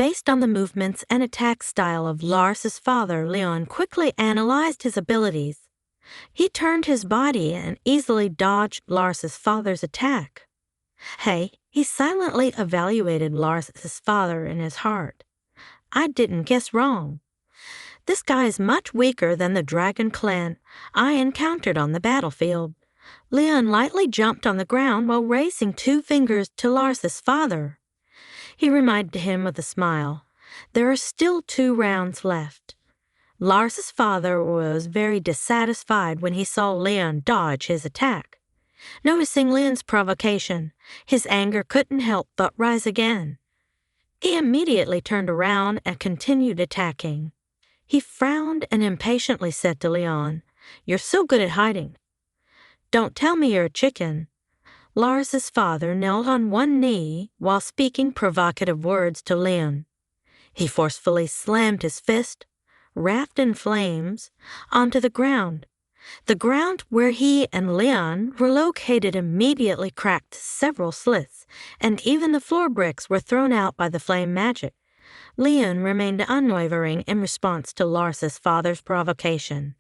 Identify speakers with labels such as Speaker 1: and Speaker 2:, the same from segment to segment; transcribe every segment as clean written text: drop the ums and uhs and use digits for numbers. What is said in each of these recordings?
Speaker 1: Based on the movements and attack style of Lars's father, Leon quickly analyzed his abilities. He turned his body and easily dodged Lars's father's attack. He silently evaluated Lars's father in his heart. I didn't guess wrong. This guy is much weaker than the dragon clan I encountered on the battlefield. Leon lightly jumped on the ground while raising 2 fingers to Lars's father. He reminded him with a smile. There are still 2 rounds left. Lars's father was very dissatisfied when he saw Leon dodge his attack. Noticing Leon's provocation, his anger couldn't help but rise again. He immediately turned around and continued attacking. He frowned and impatiently said to Leon, "You're so good at hiding. Don't tell me you're a chicken." Lars's father knelt on one knee while speaking provocative words to Leon. He forcefully slammed his fist, wrapped in flames, onto the ground. The ground where he and Leon were located immediately cracked several slits, and even the floor bricks were thrown out by the flame magic. Leon remained unwavering in response to Lars's father's provocation.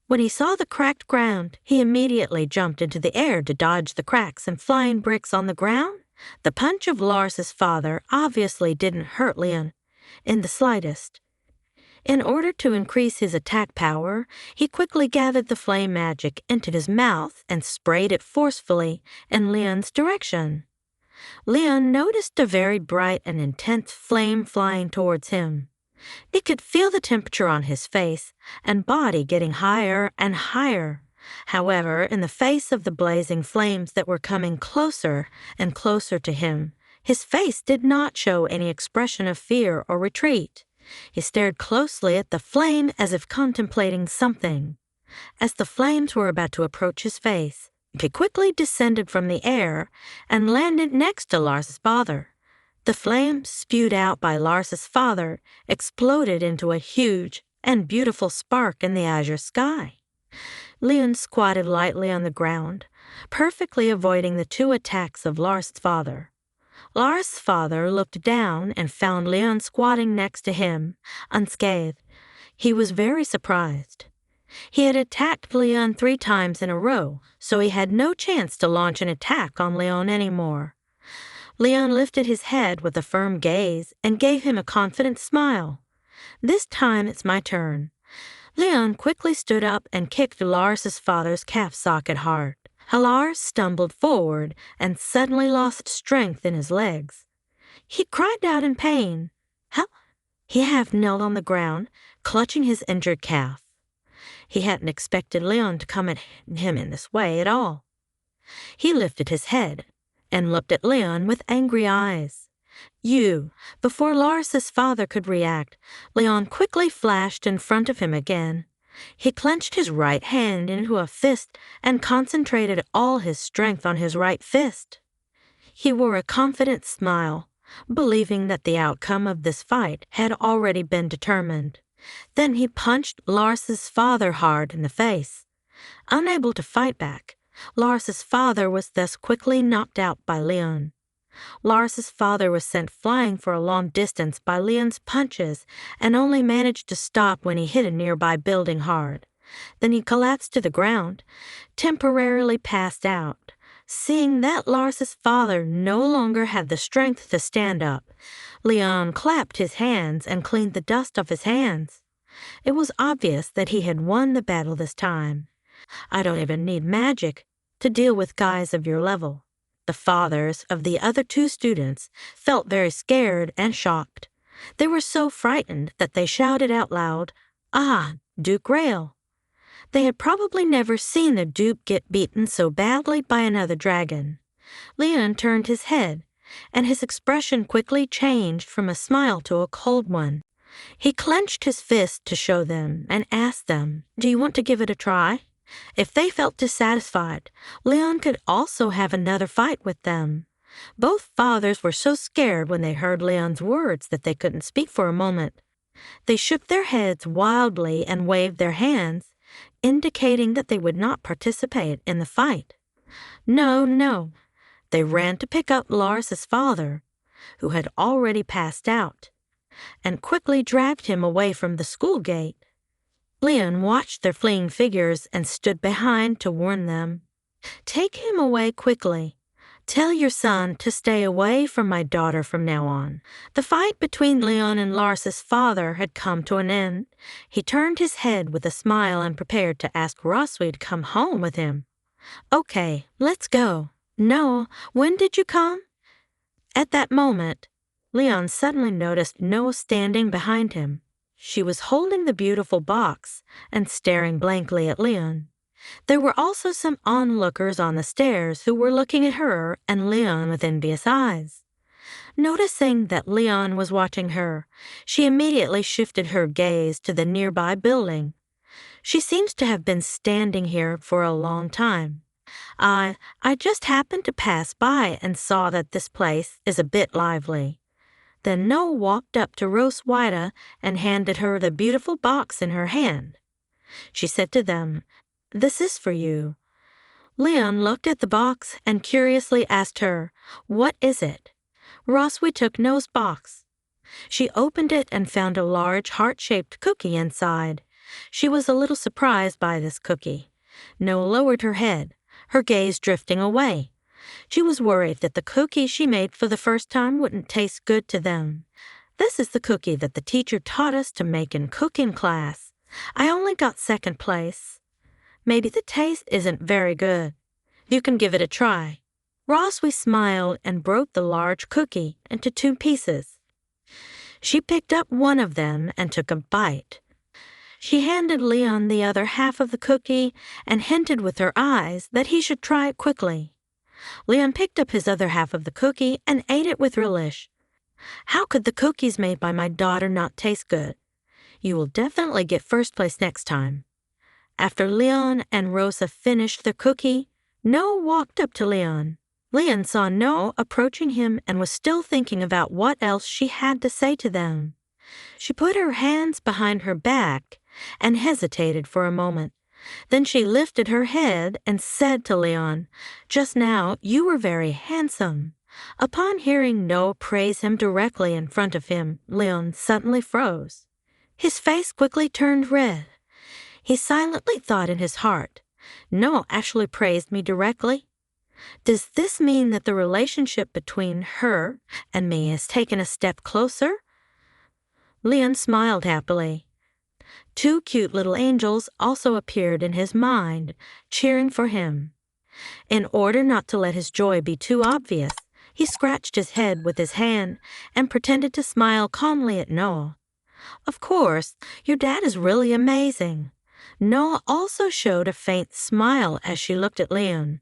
Speaker 1: When he saw the cracked ground, he immediately jumped into the air to dodge the cracks and flying bricks on the ground. The punch of Lars's father obviously didn't hurt Leon in the slightest. In order to increase his attack power, he quickly gathered the flame magic into his mouth and sprayed it forcefully in Leon's direction. Leon noticed a very bright and intense flame flying towards him. He could feel the temperature on his face and body getting higher and higher. However, in the face of the blazing flames that were coming closer and closer to him, his face did not show any expression of fear or retreat. He stared closely at the flame as if contemplating something. As the flames were about to approach his face, he quickly descended from the air and landed next to Lars's father. The flames spewed out by Lars's father exploded into a huge and beautiful spark in the azure sky. Leon squatted lightly on the ground, perfectly avoiding the 2 attacks of Lars's father. Lars's father looked down and found Leon squatting next to him, unscathed. He was very surprised. He had attacked Leon 3 times in a row, so he had no chance to launch an attack on Leon anymore. Leon lifted his head with a firm gaze and gave him a confident smile. "This time it's my turn." Leon quickly stood up and kicked Lars's father's calf socket hard. Lars stumbled forward and suddenly lost strength in his legs. He cried out in pain. He half knelt on the ground, clutching his injured calf. He hadn't expected Leon to come at him in this way at all. He lifted his head and looked at Leon with angry eyes. Before Lars's father could react, Leon quickly flashed in front of him again. He clenched his right hand into a fist and concentrated all his strength on his right fist. He wore a confident smile, believing that the outcome of this fight had already been determined. Then he punched Lars's father hard in the face. Unable to fight back, Lars's father was thus quickly knocked out by Leon. Lars's father was sent flying for a long distance by Leon's punches and only managed to stop when he hit a nearby building hard. Then he collapsed to the ground, temporarily passed out. Seeing that Lars's father no longer had the strength to stand up, Leon clapped his hands and cleaned the dust off his hands. It was obvious that he had won the battle this time. I don't even need magic to deal with guys of your level. The fathers of the other 2 students felt very scared and shocked. They were so frightened that they shouted out loud, "Ah, Duke Rail!" They had probably never seen the Duke get beaten so badly by another dragon. Leon turned his head, and his expression quickly changed from a smile to a cold one. He clenched his fist to show them and asked them, "Do you want to give it a try?" If they felt dissatisfied, Leon could also have another fight with them. Both fathers were so scared when they heard Leon's words that they couldn't speak for a moment. They shook their heads wildly and waved their hands, indicating that they would not participate in the fight. No. They ran to pick up Lars's father, who had already passed out. and quickly dragged him away from the school gate. Leon watched their fleeing figures and stood behind to warn them. "Take him away quickly. Tell your son to stay away from my daughter from now on." The fight between Leon and Lars's father had come to an end. He turned his head with a smile and prepared to ask Roswy to come home with him. "Okay, let's go." "No, when did you come?" At that moment, Leon suddenly noticed Noah standing behind him. She was holding the beautiful box and staring blankly at Leon. There were also some onlookers on the stairs who were looking at her and Leon with envious eyes. Noticing that Leon was watching her, she immediately shifted her gaze to the nearby building. "She seems to have been standing here for a long time. I just happened to pass by and saw that this place is a bit lively." Then Noah walked up to Roswitha and handed her the beautiful box in her hand. She said to them, "This is for you." Leon looked at the box and curiously asked her, "What is it?" Roswy took Noah's box. She opened it and found a large heart-shaped cookie inside. She was a little surprised by this cookie. Noah lowered her head, her gaze drifting away. She was worried that the cookie she made for the first time wouldn't taste good to them. "This is the cookie that the teacher taught us to make in cooking class. I only got second place. Maybe the taste isn't very good. You can give it a try." Roswy smiled and broke the large cookie into 2 pieces. She picked up one of them and took a bite. She handed Leon the other half of the cookie and hinted with her eyes that he should try it quickly. Leon picked up his other half of the cookie and ate it with relish. "How could the cookies made by my daughter not taste good? You will definitely get first place next time." After Leon and Rosa finished their cookie, Noah walked up to Leon. Leon saw Noah approaching him and was still thinking about what else she had to say to them. She put her hands behind her back and hesitated for a moment. Then she lifted her head and said to Leon, "Just now you were very handsome." Upon hearing Noah praise him directly in front of him, Leon suddenly froze. His face quickly turned red. He silently thought in his heart, "Noah actually praised me directly? Does this mean that the relationship between her and me has taken a step closer?" Leon smiled happily. 2 cute little angels also appeared in his mind, cheering for him. In order not to let his joy be too obvious, he scratched his head with his hand and pretended to smile calmly at Noah. "Of course, your dad is really amazing." Noah also showed a faint smile as she looked at Leon.